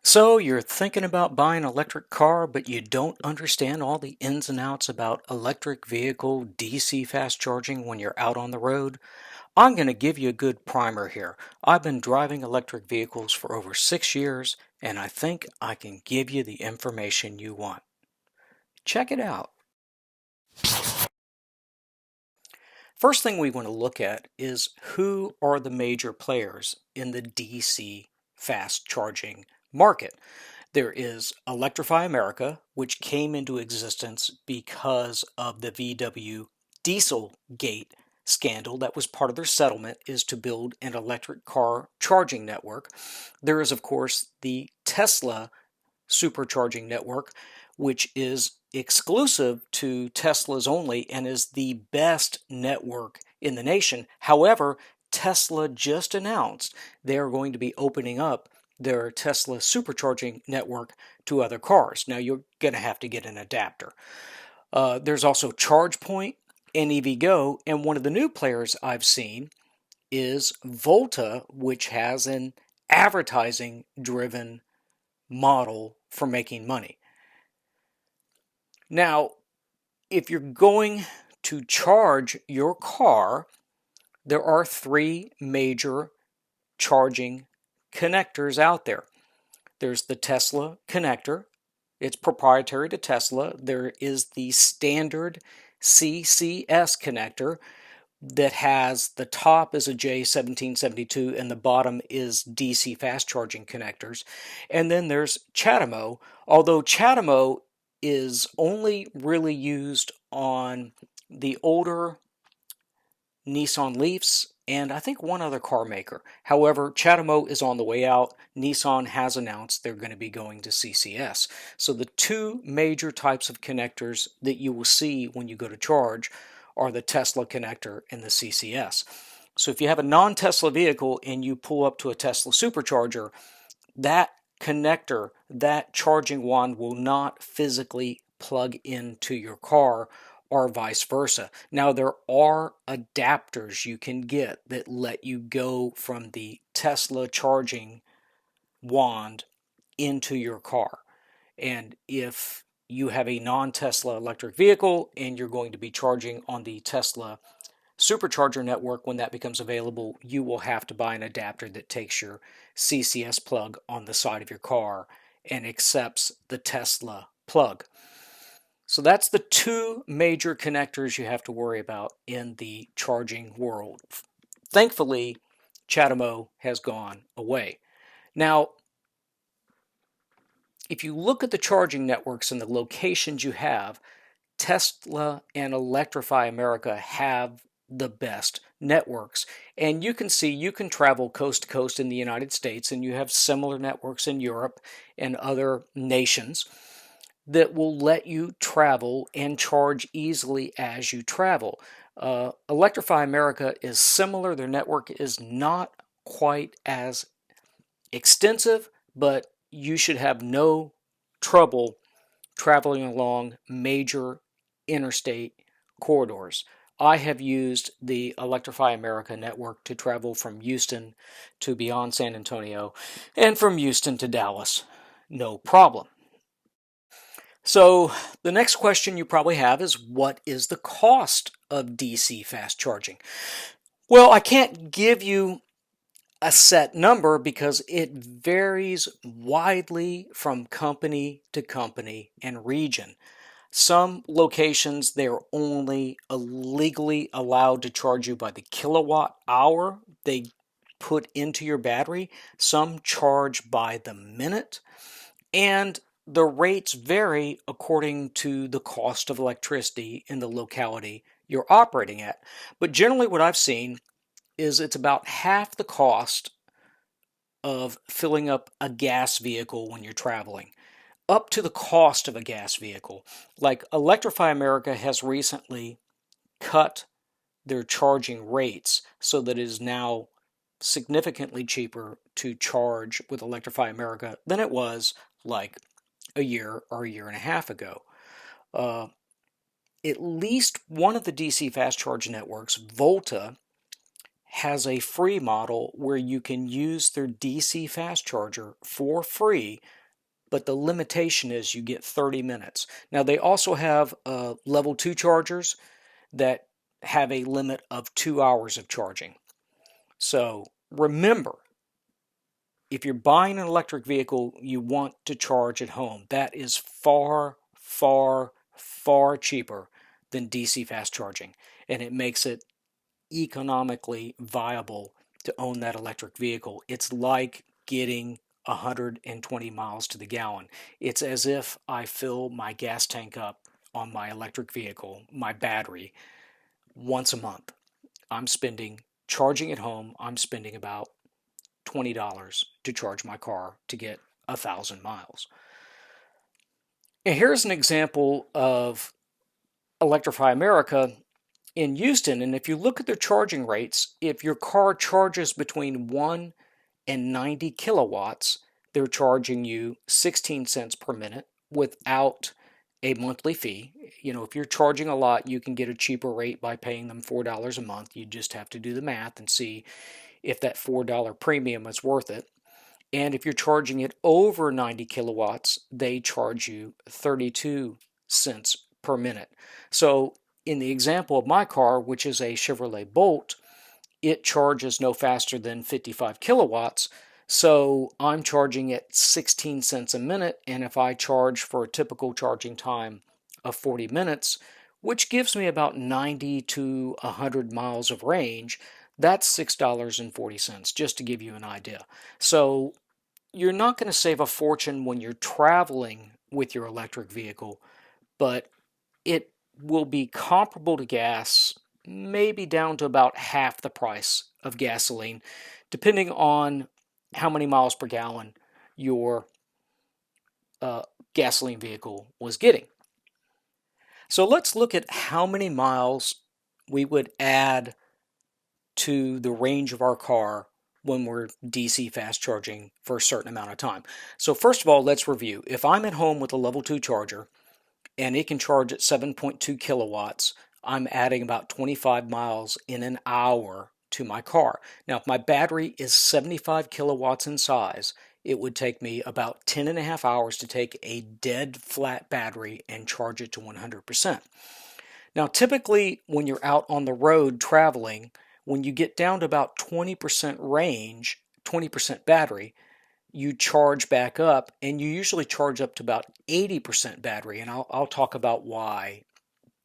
So you're thinking about buying an electric car, but you don't understand all the ins and outs about electric vehicle DC fast charging when you're out on the road? I'm going to give you a good primer here. I've been driving electric vehicles for over 6 years, and I think I can give you the information you want. Check it out. First thing we want to look at is who are the major players in the DC fast charging market. There is Electrify America, which came into existence because of the VW Dieselgate scandal. That was part of their settlement, is to build an electric car charging network. There is, of course, the Tesla supercharging network, which is exclusive to Teslas only and is the best network in the nation. However, Tesla just announced they are going to be opening up their Tesla supercharging network to other cars. Now, you're going to have to get an adapter. There's also ChargePoint and EVgo, and one of the new players I've seen is Volta, which has an advertising driven model for making money. Now, if you're going to charge your car, there are three major charging connectors out there. There's the Tesla connector. It's proprietary to Tesla. There is the standard CCS connector that has the top is a J1772 and the bottom is DC fast charging connectors. And then there's CHAdeMO, although CHAdeMO is only really used on the older Nissan Leafs and I think one other car maker. However, CHAdeMO is on the way out. Nissan has announced they're going to be going to CCS. So the two major types of connectors that you will see when you go to charge are the Tesla connector and the CCS. So if you have a non-Tesla vehicle and you pull up to a Tesla supercharger, that connector, that charging wand will not physically plug into your car or vice versa. Now, there are adapters you can get that let you go from the Tesla charging wand into your car. And if you have a non-Tesla electric vehicle and you're going to be charging on the Tesla supercharger network, when that becomes available, you will have to buy an adapter that takes your CCS plug on the side of your car and accepts the Tesla plug. So that's the two major connectors you have to worry about in the charging world. Thankfully, CHAdeMO has gone away. Now, if you look at the charging networks and the locations you have, Tesla and Electrify America have the best networks. And you can see you can travel coast to coast in the United States, and you have similar networks in Europe and other nations that will let you travel and charge easily as you travel. Electrify America is similar. Their network is not quite as extensive, but you should have no trouble traveling along major interstate corridors. I have used the Electrify America network to travel from Houston to beyond San Antonio and from Houston to Dallas. No problem. So the next question you probably have is, what is the cost of DC fast charging? Well, I can't give you a set number because it varies widely from company to company and region. Some locations, they're only legally allowed to charge you by the kilowatt hour they put into your battery. Some charge by the minute. And the rates vary according to the cost of electricity in the locality you're operating at. But generally what I've seen is it's about half the cost of filling up a gas vehicle when you're traveling, up to the cost of a gas vehicle. Like Electrify America has recently cut their charging rates so that it is now significantly cheaper to charge with Electrify America than it was like a year or a year and a half ago. At least one of the DC fast charge networks, Volta, has a free model where you can use their DC fast charger for free, but the limitation is you get 30 minutes. Now, they also have level 2 chargers that have a limit of 2 hours of charging. So remember, if you're buying an electric vehicle, you want to charge at home. That is far, far, far cheaper than DC fast charging, and it makes it economically viable to own that electric vehicle. It's like getting 120 miles to the gallon. It's as if I fill my gas tank up on my electric vehicle, my battery, once a month. Charging at home, I'm spending about $20 to charge my car to get 1,000 miles. And here's an example of Electrify America in Houston, and if you look at their charging rates, if your car charges between 1 and 90 kilowatts, they're charging you 16 cents per minute without a monthly fee. If you're charging a lot, you can get a cheaper rate by paying them $4 a month. You just have to do the math and see if that $4 premium is worth it. And if you're charging it over 90 kilowatts, they charge you 32 cents per minute. So in the example of my car, which is a Chevrolet Bolt, it charges no faster than 55 kilowatts. So I'm charging at 16 cents a minute. And if I charge for a typical charging time of 40 minutes, which gives me about 90 to 100 miles of range, that's $6.40, just to give you an idea. So you're not going to save a fortune when you're traveling with your electric vehicle, but it will be comparable to gas, maybe down to about half the price of gasoline, depending on how many miles per gallon your gasoline vehicle was getting. So let's look at how many miles we would add to the range of our car when we're DC fast charging for a certain amount of time. So first of all, let's review. If I'm at home with a level 2 charger and it can charge at 7.2 kilowatts, I'm adding about 25 miles in an hour to my car. Now, if my battery is 75 kilowatts in size, it would take me about 10 and a half hours to take a dead flat battery and charge it to 100%. Now, typically when you're out on the road traveling, when you get down to about 20% range, 20% battery, you charge back up, and you usually charge up to about 80% battery, and I'll talk about why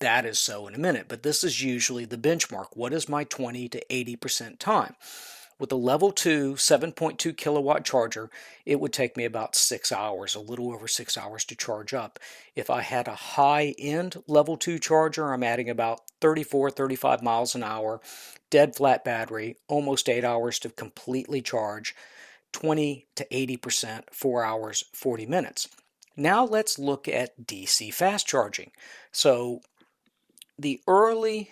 that is so in a minute, but this is usually the benchmark. What is my 20 to 80% time? With a level 2 7.2 kilowatt charger, it would take me about 6 hours, a little over 6 hours to charge up. If I had a high-end level 2 charger, I'm adding about 34, 35 miles an hour, dead flat battery, almost 8 hours to completely charge, 20 to 80%, 4 hours, 40 minutes. Now let's look at DC fast charging. So the early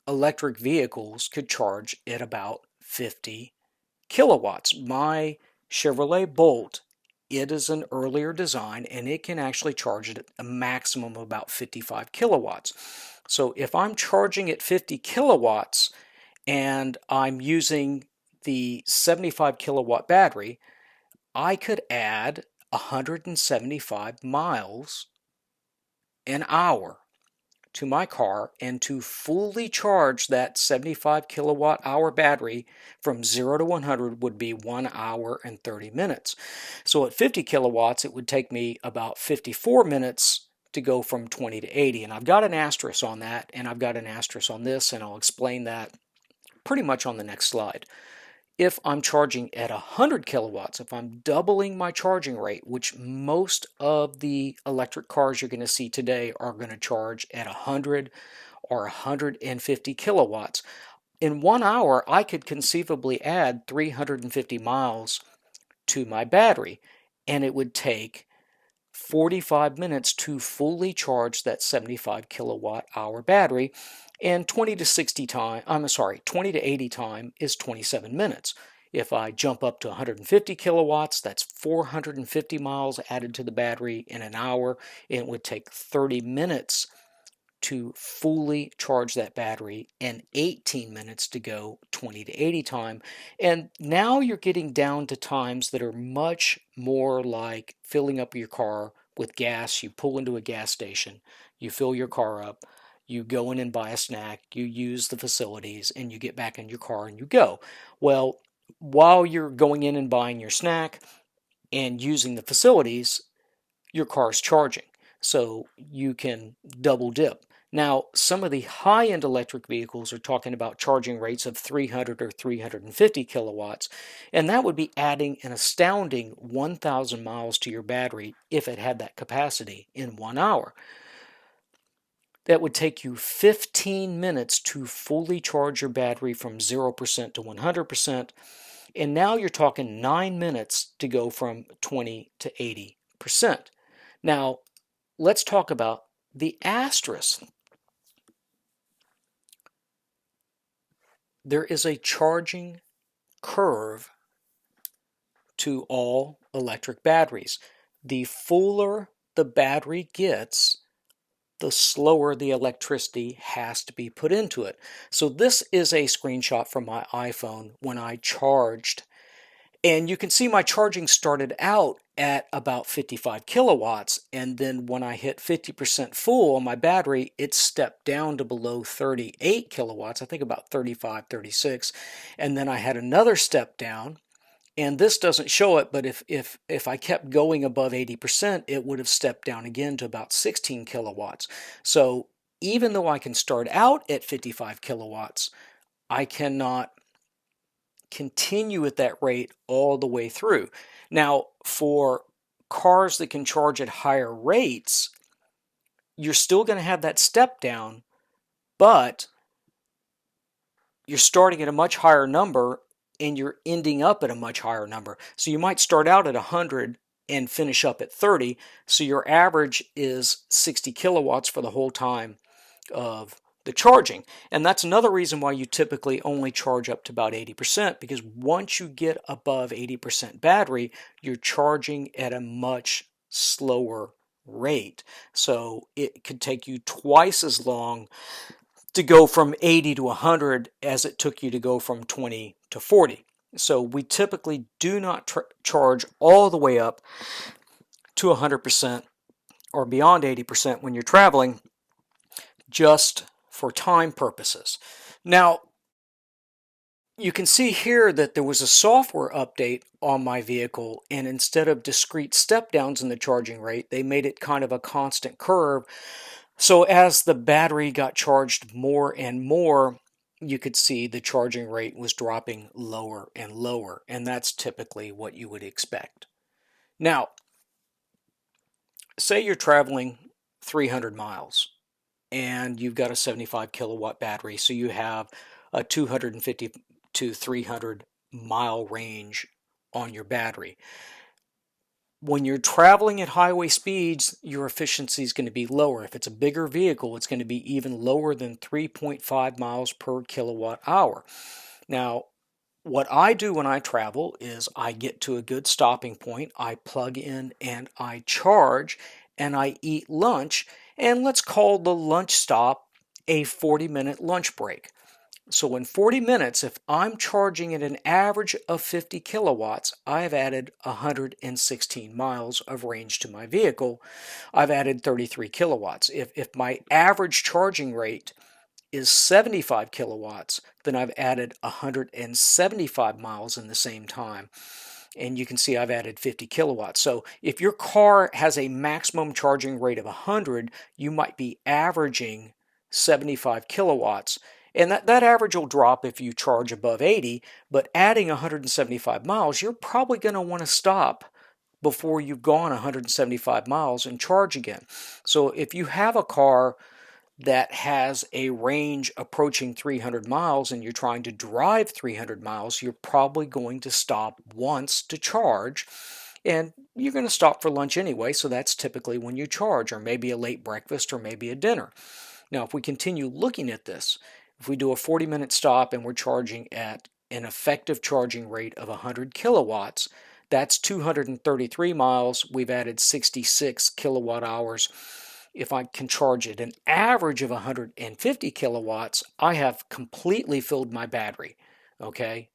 electric vehicles could charge at about 50 kilowatts. My Chevrolet Bolt, it is an earlier design, and it can actually charge at a maximum of about 55 kilowatts. So if I'm charging at 50 kilowatts and I'm using the 75 kilowatt battery, I could add 175 miles an hour to my car, and to fully charge that 75 kilowatt hour battery from 0 to 100 would be 1 hour and 30 minutes. So at 50 kilowatts, it would take me about 54 minutes to go from 20 to 80. And I've got an asterisk on that, and I've got an asterisk on this, and I'll explain that pretty much on the next slide. If I'm charging at 100 kilowatts, if I'm doubling my charging rate, which most of the electric cars you're going to see today are going to charge at 100 or 150 kilowatts, in 1 hour, I could conceivably add 350 miles to my battery, and it would take 45 minutes to fully charge that 75 kilowatt hour battery, and 20 to 80 time is 27 minutes. If I jump up to 150 kilowatts, that's 450 miles added to the battery in an hour, and it would take 30 minutes to fully charge that battery and 18 minutes to go 20 to 80 time. And now you're getting down to times that are much more like filling up your car with gas. You pull into a gas station, you fill your car up, you go in and buy a snack, you use the facilities, and you get back in your car and you go. Well, while you're going in and buying your snack and using the facilities, your car's charging. So you can double dip. Now, some of the high-end electric vehicles are talking about charging rates of 300 or 350 kilowatts, and that would be adding an astounding 1,000 miles to your battery if it had that capacity in 1 hour. That would take you 15 minutes to fully charge your battery from 0% to 100%, and now you're talking 9 minutes to go from 20 to 80%. Now, let's talk about the asterisk. There is a charging curve to all electric batteries. The fuller the battery gets, the slower the electricity has to be put into it. So this is a screenshot from my iPhone when I charged. And you can see my charging started out at about 55 kilowatts, and then when I hit 50% full on my battery, it stepped down to below 38 kilowatts, I think about 35, 36, and then I had another step down, and this doesn't show it, but if I kept going above 80%, it would have stepped down again to about 16 kilowatts. So even though I can start out at 55 kilowatts, I cannot continue at that rate all the way through. Now, for cars that can charge at higher rates, you're still going to have that step down, but you're starting at a much higher number and you're ending up at a much higher number. So you might start out at 100 and finish up at 30. So your average is 60 kilowatts for the whole time of the charging. And that's another reason why you typically only charge up to about 80%, because once you get above 80% battery, you're charging at a much slower rate. So it could take you twice as long to go from 80 to 100 as it took you to go from 20 to 40. So we typically do not charge all the way up to 100% or beyond 80% when you're traveling, just for time purposes. Now, you can see here that there was a software update on my vehicle, and instead of discrete step downs in the charging rate, they made it kind of a constant curve. So as the battery got charged more and more, you could see the charging rate was dropping lower and lower, and that's typically what you would expect. Now, say you're traveling 300 miles and you've got a 75 kilowatt battery, so you have a 250 to 300 mile range on your battery. When you're traveling at highway speeds, your efficiency is going to be lower. If it's a bigger vehicle, it's going to be even lower than 3.5 miles per kilowatt hour. Now, what I do when I travel is I get to a good stopping point, I plug in and I charge, and I eat lunch, and let's call the lunch stop a 40-minute lunch break. So in 40 minutes, if I'm charging at an average of 50 kilowatts, I've added 116 miles of range to my vehicle. I've added 33 kilowatts. If my average charging rate is 75 kilowatts, then I've added 175 miles in the same time. And you can see I've added 50 kilowatts. So if your car has a maximum charging rate of 100, you might be averaging 75 kilowatts. And that average will drop if you charge above 80, but adding 175 miles, you're probably going to want to stop before you've gone 175 miles and charge again. So if you have a car that has a range approaching 300 miles and you're trying to drive 300 miles, you're probably going to stop once to charge, and you're going to stop for lunch anyway, so that's typically when you charge, or maybe a late breakfast, or maybe a dinner. Now, if we continue looking at this, if we do a 40-minute stop and we're charging at an effective charging rate of 100 kilowatts, that's 233 miles. We've added 66 kilowatt hours. if I can charge at an average of 150 kilowatts, I have completely filled my battery, okay?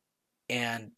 And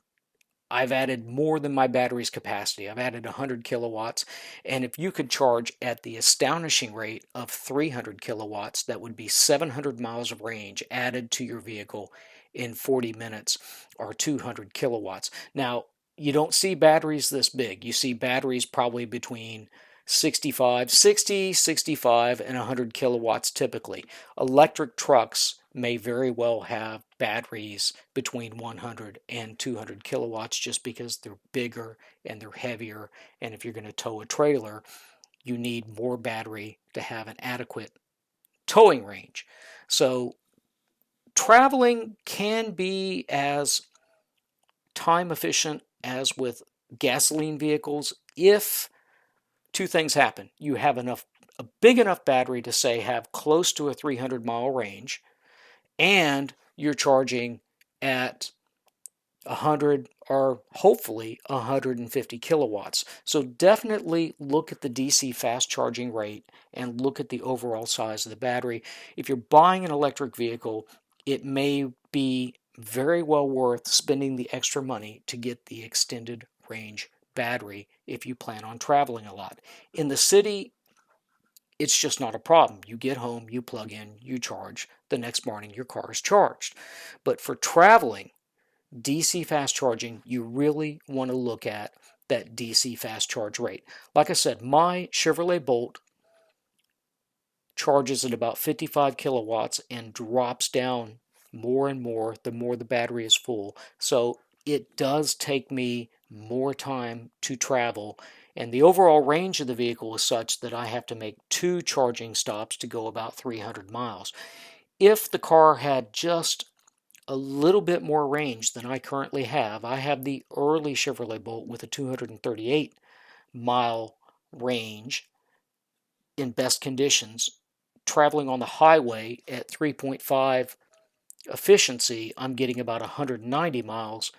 I've added more than my battery's capacity. I've added 100 kilowatts. And if you could charge at the astonishing rate of 300 kilowatts, that would be 700 miles of range added to your vehicle in 40 minutes, or 200 kilowatts. Now, you don't see batteries this big. You see batteries probably between 60, 65, and 100 kilowatts typically. Electric trucks may very well have batteries between 100 and 200 kilowatts just because they're bigger and they're heavier. And if you're going to tow a trailer, you need more battery to have an adequate towing range. So traveling can be as time efficient as with gasoline vehicles if two things happen. You have a big enough battery to say have close to a 300-mile range, and you're charging at 100 or hopefully 150 kilowatts. So definitely look at the DC fast charging rate and look at the overall size of the battery. If you're buying an electric vehicle, it may be very well worth spending the extra money to get the extended range battery if you plan on traveling a lot. In the city, it's just not a problem. You get home, you plug in, you charge. The next morning, your car is charged. But for traveling, DC fast charging, you really want to look at that DC fast charge rate. Like I said, my Chevrolet Bolt charges at about 55 kilowatts and drops down more and more the more the battery is full. So it does take me more time to travel, and the overall range of the vehicle is such that I have to make 2 charging stops to go about 300 miles. If the car had just a little bit more range than I currently have, I have the early Chevrolet Bolt with a 238 mile range in best conditions. Traveling on the highway at 3.5 efficiency, I'm getting about 190 miles.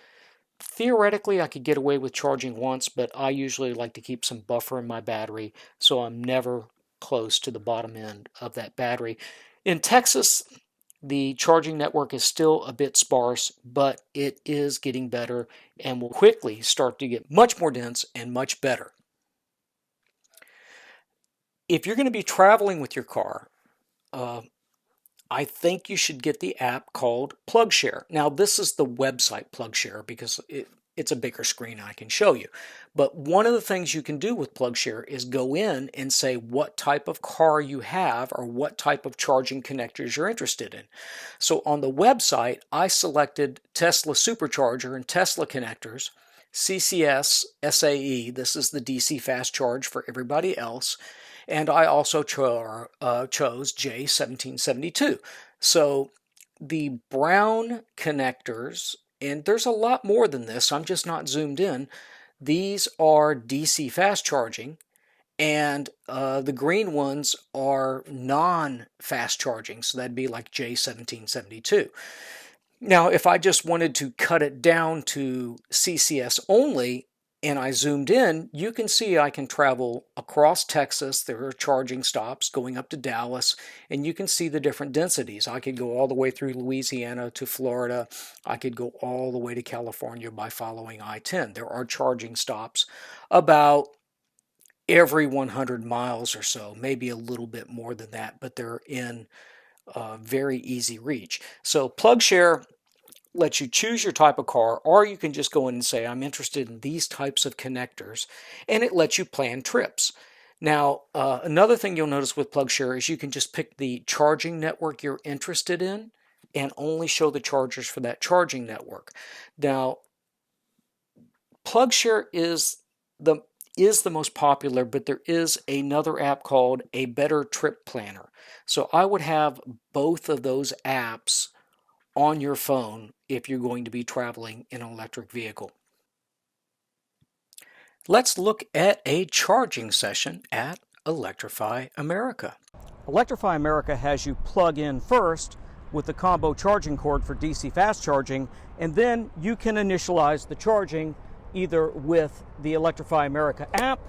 Theoretically, I could get away with charging once, but I usually like to keep some buffer in my battery, so I'm never close to the bottom end of that battery. In Texas, the charging network is still a bit sparse, but it is getting better and will quickly start to get much more dense and much better. If you're going to be traveling with your car, I think you should get the app called PlugShare. Now, this is the website PlugShare because it's a bigger screen I can show you. But one of the things you can do with PlugShare is go in and say what type of car you have or what type of charging connectors you're interested in. So on the website, I selected Tesla Supercharger and Tesla connectors, CCS, SAE, this is the DC fast charge for everybody else, and I also chose J1772. So the brown connectors, and there's a lot more than this, I'm just not zoomed in, these are DC fast charging, and the green ones are non-fast charging, so that'd be like J1772. Now, if I just wanted to cut it down to CCS only, and I zoomed in, you can see I can travel across Texas. There are charging stops going up to Dallas, and you can see the different densities. I could go all the way through Louisiana to Florida. I could go all the way to California by following I-10. There are charging stops about every 100 miles or so, maybe a little bit more than that, but they're in very easy reach. So PlugShare lets you choose your type of car, or you can just go in and say, I'm interested in these types of connectors, and it lets you plan trips. Now, another thing you'll notice with PlugShare is you can just pick the charging network you're interested in and only show the chargers for that charging network. Now, PlugShare is the most popular, but there is another app called A Better Trip Planner. So I would have both of those apps on your phone if you're going to be traveling in an electric vehicle. Let's look at a charging session at Electrify America. Electrify America has you plug in first with the combo charging cord for DC fast charging, and then you can initialize the charging either with the Electrify America app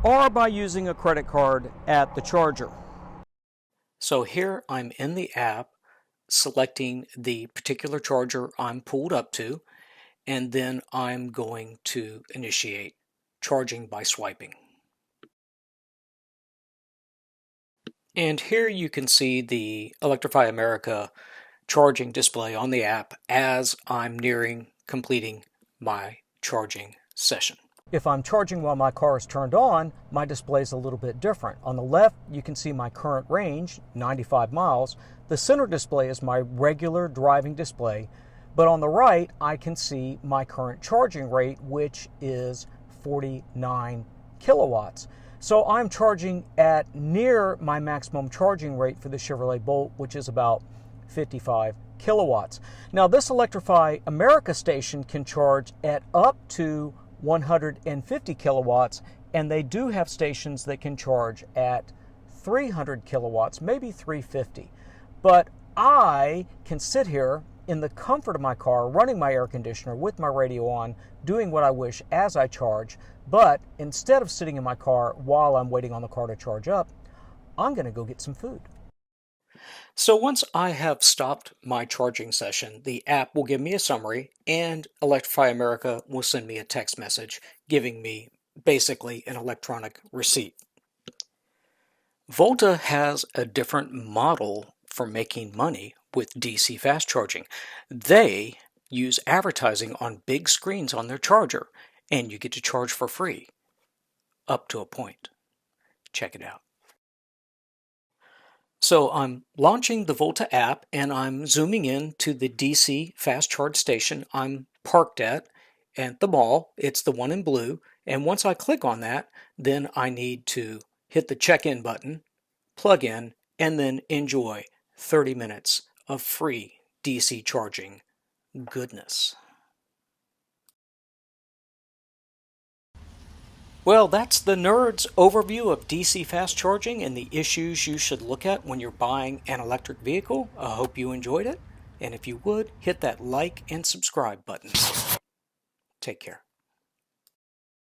or by using a credit card at the charger. So here I'm in the app selecting the particular charger I'm pulled up to, and then I'm going to initiate charging by swiping. And here you can see the Electrify America charging display on the app as I'm nearing completing my charging session. If I'm charging while my car is turned on, my display is a little bit different. On the left, you can see my current range, 95 miles. The center display is my regular driving display, but on the right, I can see my current charging rate, which is 49 kilowatts. So I'm charging at near my maximum charging rate for the Chevrolet Bolt, which is about 55 kilowatts. Now, this Electrify America station can charge at up to 150 kilowatts, and they do have stations that can charge at 300 kilowatts, maybe 350. But I can sit here in the comfort of my car, running my air conditioner with my radio on, doing what I wish as I charge. But instead of sitting in my car while I'm waiting on the car to charge up, I'm going to go get some food. So once I have stopped my charging session, the app will give me a summary, and Electrify America will send me a text message giving me basically an electronic receipt. Volta has a different model for making money with DC fast charging. They use advertising on big screens on their charger, and you get to charge for free, up to a point. Check it out. So I'm launching the Volta app, and I'm zooming in to the DC fast charge station I'm parked at the mall. It's the one in blue. And once I click on that, then I need to hit the check-in button, plug in, and then enjoy 30 minutes of free DC charging goodness. Well, that's the nerd's overview of DC fast charging and the issues you should look at when you're buying an electric vehicle. I hope you enjoyed it. And if you would, hit that like and subscribe buttons. Take care.